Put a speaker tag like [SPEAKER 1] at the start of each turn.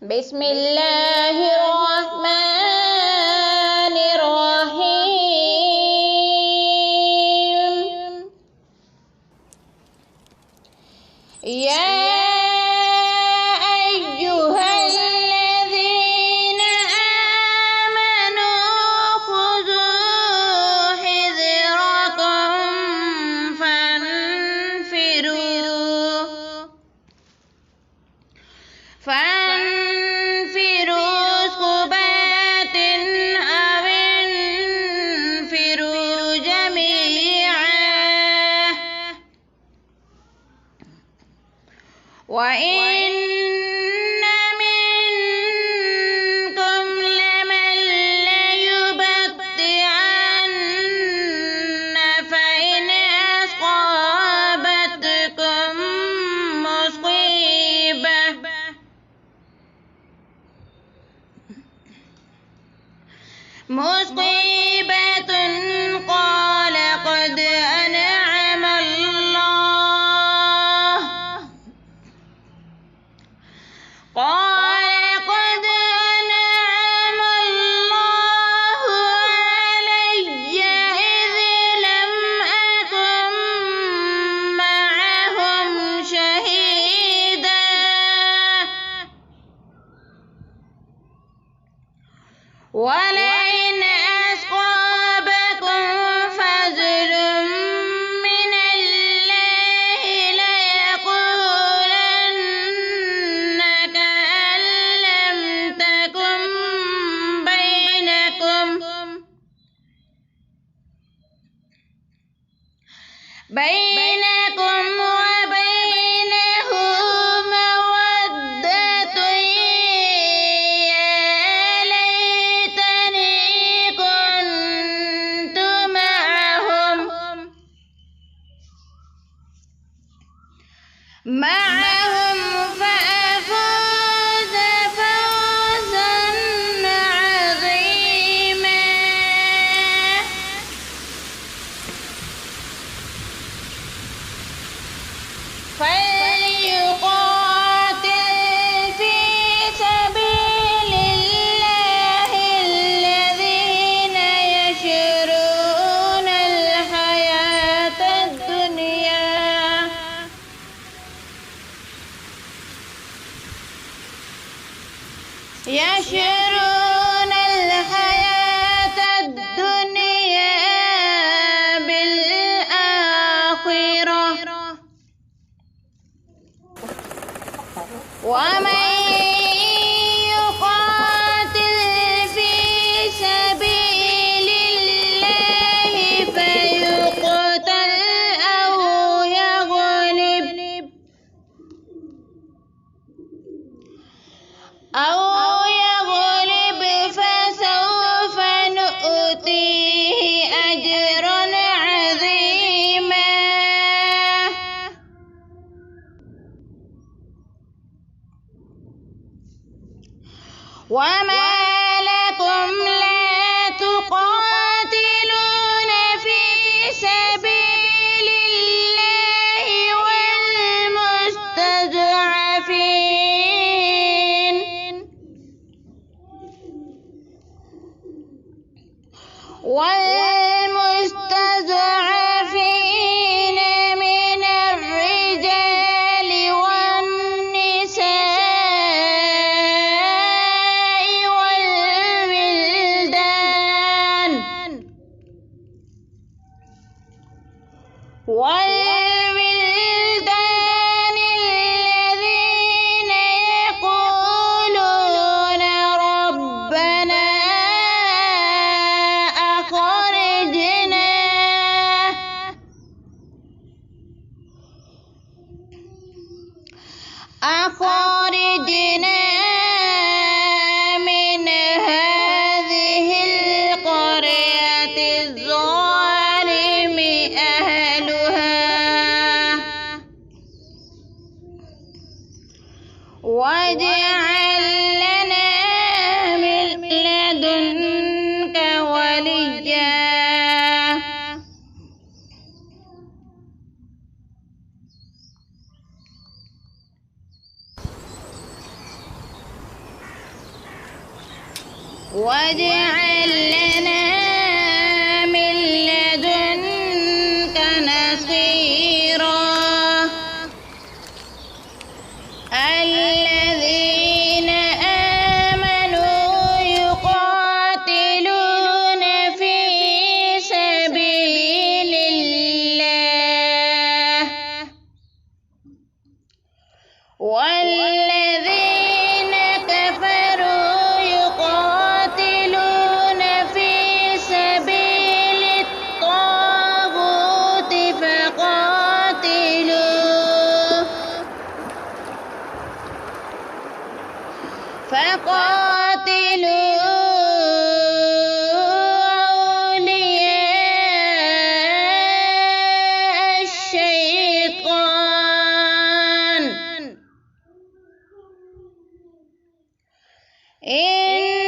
[SPEAKER 1] بسم الله الرحمن الرحيم. يا أيها الذين آمنوا خذوا حذركم فانفروا ثبات أو انفروا جميعا وإن منكم لمن ليبطئن فإن أصابتكم مصيبة قال قد أنعم الله علي إذ لم أكن معهم شهيدا ولئن أصابكم فضل من الله ليقولن كأن لم تكن بينكم وبينه مودة يا ليتني كنت معهم فأفوز فوزا عظيما. فليقاتل في سبيل الله الذين يشرون الحياة الدنيا بالآخرة ومن يقاتل في سبيل الله فيقتل أو يغلب فسوف نؤتيه أجرا عظيما. وما لكم لا تقاتلون في سبيل الله والمستضعفين من الرجال والنساء والولدان الذين يقولون ربنا أخرجنا من هذه القرية الظالم أهلها واجعل لنا من لدنك وليا. واجعل لنا من لدنك نصيرا الذين آمنوا يقاتلون في سبيل الله والذين كفروا يقاتلون في سبيل الطاغوت فقاتلوا أولياء الشيطان إن